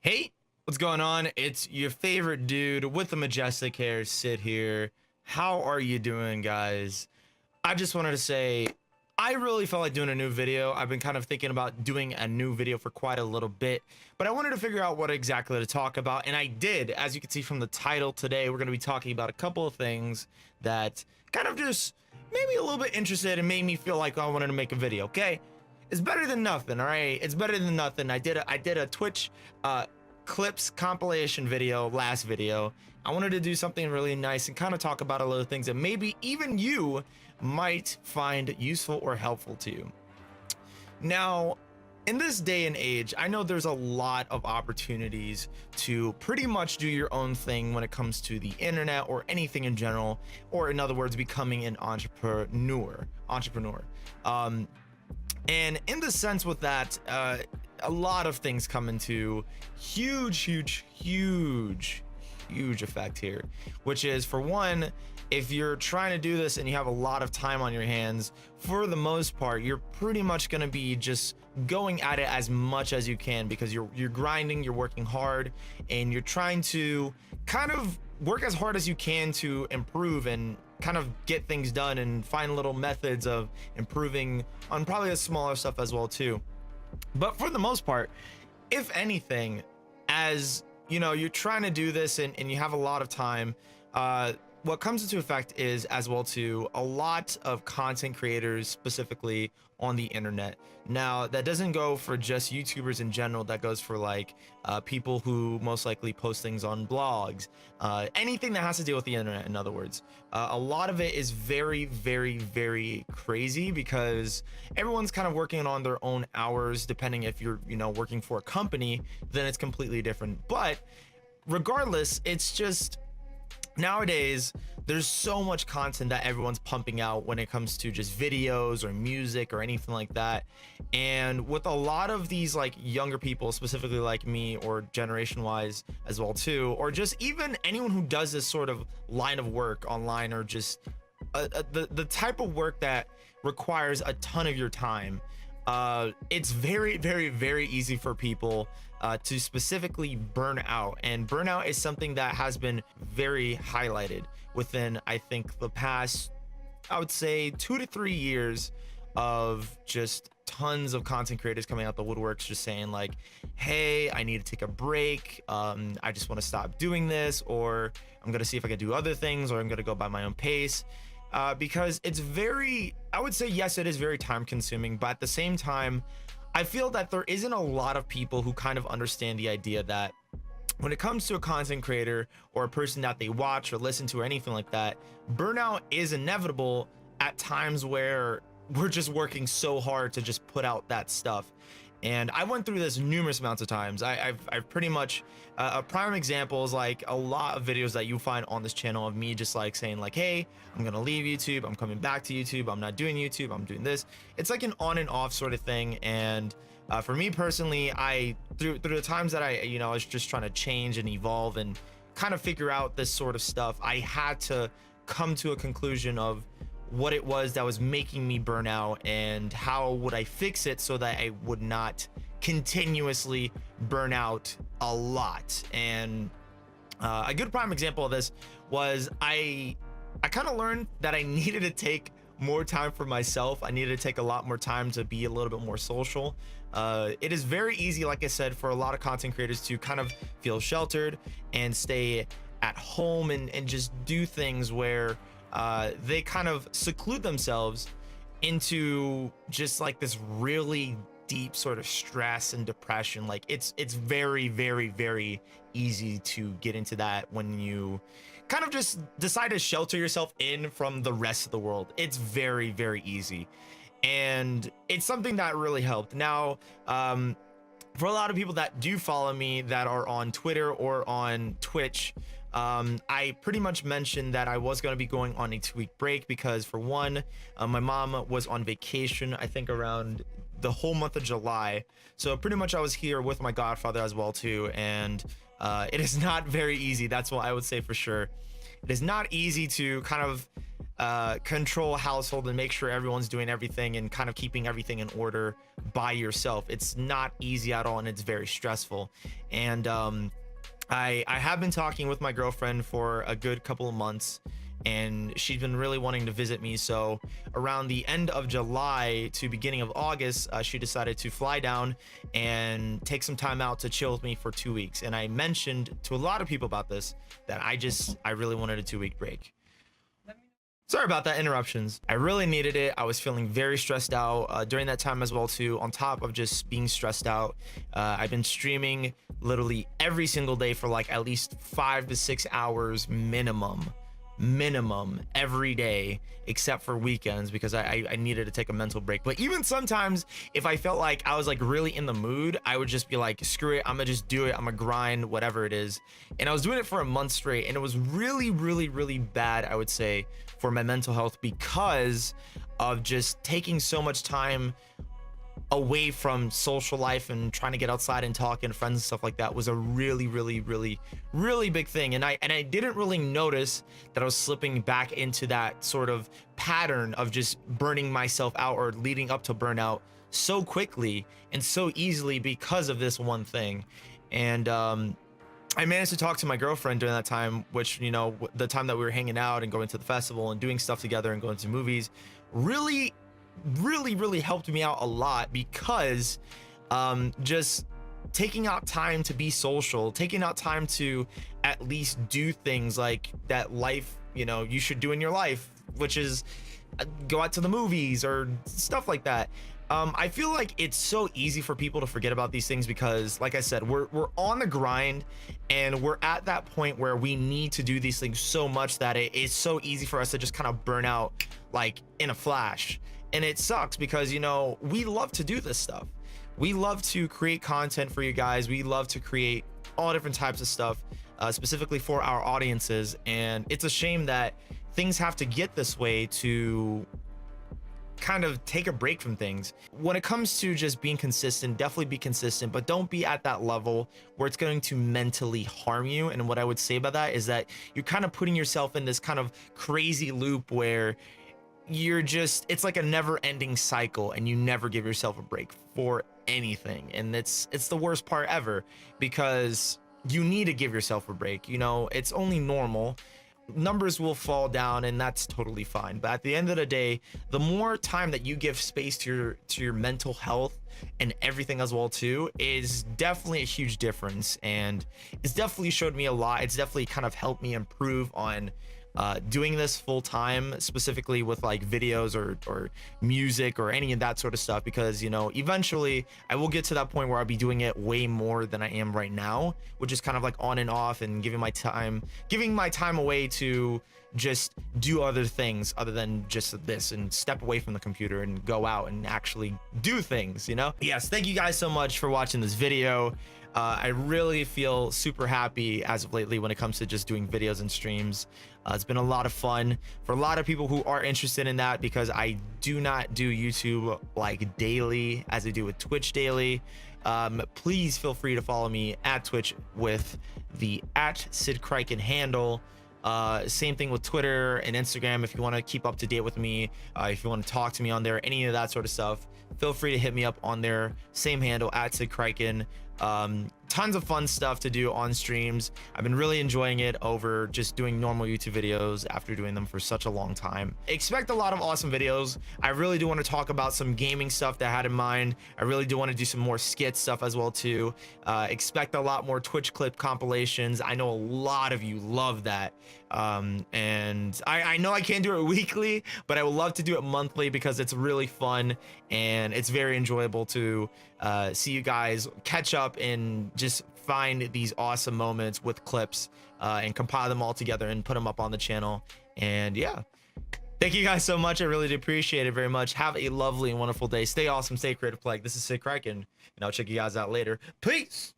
Hey, what's going on? It's your favorite dude with the majestic hair, Sid here. How are you doing, guys? I just wanted to say, I really felt like doing a new video. I've been kind of thinking about doing a new video for quite a little bit, but I wanted to figure out what exactly to talk about, and I did. As you can see from the title today, we're going to be talking about a couple of things that kind of just made me a little bit interested and made me feel like I wanted to make a video, okay? It's better than nothing, all right? It's better than nothing. I did a Twitch clips compilation video last video. I wanted to do something really nice and kind of talk about a lot of things that maybe even you might find useful or helpful to you. Now, in this day and age, I know there's a lot of opportunities to pretty much do your own thing when it comes to the internet or anything in general, or in other words, becoming an entrepreneur. And in the sense with that, a lot of things come into huge effect here, which is, for one, if you're trying to do this and you have a lot of time on your hands, for the most part, you're pretty much going to be just going at it as much as you can, because you're grinding, you're working hard, and you're trying to kind of work as hard as you can to improve and kind of get things done and find little methods of improving on probably the smaller stuff as well too. But for the most part, if anything, as you know, you're trying to do this and you have a lot of time, what comes into effect is as well too a lot of content creators, specifically on the internet. Now, that doesn't go for just YouTubers in general. That goes for like people who most likely post things on blogs, anything that has to deal with the internet, in other words. A lot of it is very crazy, because everyone's kind of working on their own hours. Depending if you're, you know, working for a company, then it's completely different. But regardless, it's just, nowadays there's so much content that everyone's pumping out when it comes to just videos or music or anything like that. And with a lot of these like younger people, specifically like me, or generation wise as well too, or just even anyone who does this sort of line of work online, or just the type of work that requires a ton of your time, it's very easy for people to specifically burn out. And burnout is something that has been very highlighted within, I think, the past, I would say, 2 to 3 years of just tons of content creators coming out the woodworks, just saying like, hey, I need to take a break, I just want to stop doing this, or I'm gonna see if I can do other things, or I'm gonna go by my own pace. Because it's very, I would say, yes, it is very time consuming, but at the same time, I feel that there isn't a lot of people who kind of understand the idea that when it comes to a content creator or a person that they watch or listen to or anything like that, burnout is inevitable at times where we're just working so hard to just put out that stuff. And I went through this numerous amounts of times. I've pretty much, a prime example is like a lot of videos that you find on this channel of me just like saying like, hey, I'm gonna leave YouTube, I'm coming back to YouTube, I'm not doing YouTube, I'm doing this. It's like an on and off sort of thing. And for me personally, I through the times that I was just trying to change and evolve and kind of figure out this sort of stuff, I had to come to a conclusion of what it was that was making me burn out, and how would I fix it so that I would not continuously burn out a lot. And a good prime example of this was I kind of learned that I needed to take more time for myself. I needed to take a lot more time to be a little bit more social. It is very easy, like I said, for a lot of content creators to kind of feel sheltered and stay at home and just do things where they kind of seclude themselves into just like this really deep sort of stress and depression. Like it's very easy to get into that when you kind of just decide to shelter yourself in from the rest of the world. It's very easy, and it's something that really helped. Now, for a lot of people that do follow me that are on Twitter or on Twitch, I pretty much mentioned that I was going to be going on a 2-week break because, for one, my mom was on vacation, I think around the whole month of July. So pretty much I was here with my godfather as well too. And it is not very easy. That's what I would say for sure. It is not easy to kind of control a household and make sure everyone's doing everything and kind of keeping everything in order by yourself. It's not easy at all, and it's very stressful. And I have been talking with my girlfriend for a good couple of months, and she's been really wanting to visit me. So around the end of July to beginning of August, she decided to fly down and take some time out to chill with me for 2 weeks. And I mentioned to a lot of people about this, that I really wanted a 2-week break. Sorry about that interruptions. I really needed it. I was feeling very stressed out during that time as well too. On top of just being stressed out, I've been streaming literally every single day for like at least 5 to 6 hours minimum every day, except for weekends, because I needed to take a mental break. But even sometimes if I felt like I was like really in the mood, I would just be like, screw it, I'm gonna just do it, I'm gonna grind, whatever it is. And I was doing it for a month straight, and it was really bad, I would say, for my mental health, because of just taking so much time away from social life and trying to get outside and talk and friends and stuff like that was a really big thing. And I didn't really notice that I was slipping back into that sort of pattern of just burning myself out or leading up to burnout so quickly and so easily because of this one thing. And I managed to talk to my girlfriend during that time, which, you know, the time that we were hanging out and going to the festival and doing stuff together and going to movies, really helped me out a lot, because just taking out time to be social, taking out time to at least do things like that life, you know, you should do in your life, which is go out to the movies or stuff like that. I feel like it's so easy for people to forget about these things because, like I said, we're on the grind, and we're at that point where we need to do these things so much that it is so easy for us to just kind of burn out like in a flash. And it sucks because, you know, we love to do this stuff. We love to create content for you guys. We love to create all different types of stuff, specifically for our audiences. And it's a shame that things have to get this way to kind of take a break from things. When it comes to just being consistent, definitely be consistent, but don't be at that level where it's going to mentally harm you. And what I would say about that is that you're kind of putting yourself in this kind of crazy loop where you're just, it's like a never-ending cycle, and you never give yourself a break for anything. And it's the worst part ever, because you need to give yourself a break. You know, it's only normal. Numbers will fall down, and that's totally fine. But at the end of the day, the more time that you give space to your mental health and everything as well too, is definitely a huge difference. And it's definitely showed me a lot. It's definitely kind of helped me improve on doing this full time, specifically with like videos or music or any of that sort of stuff, because, you know, eventually I will get to that point where I'll be doing it way more than I am right now, which is kind of like on and off, and giving my time away to just do other things other than just this, and step away from the computer and go out and actually do things, you know. Yes, thank you guys so much for watching this video. I really feel super happy as of lately when it comes to just doing videos and streams. It's been a lot of fun for a lot of people who are interested in that, because I do not do YouTube like daily as I do with Twitch daily. Please feel free to follow me at Twitch with the @Sidkriken handle. Same thing with Twitter and Instagram. If you want to keep up to date with me, if you want to talk to me on there, any of that sort of stuff, feel free to hit me up on there. Same handle, @Sidkriken. Tons of fun stuff to do on streams. I've been really enjoying it over just doing normal YouTube videos after doing them for such a long time. Expect a lot of awesome videos. I really do want to talk about some gaming stuff that I had in mind. I really do want to do some more skit stuff as well too. Expect a lot more Twitch clip compilations. I know a lot of you love that. And I know I can't do it weekly, but I would love to do it monthly, because it's really fun and it's very enjoyable to see you guys catch up and just find these awesome moments with clips and compile them all together and put them up on the channel. And yeah, thank you guys so much. I really do appreciate it very much. Have a lovely and wonderful day. Stay awesome, stay creative, Plague. This is Sidkriken, and I'll check you guys out later. Peace.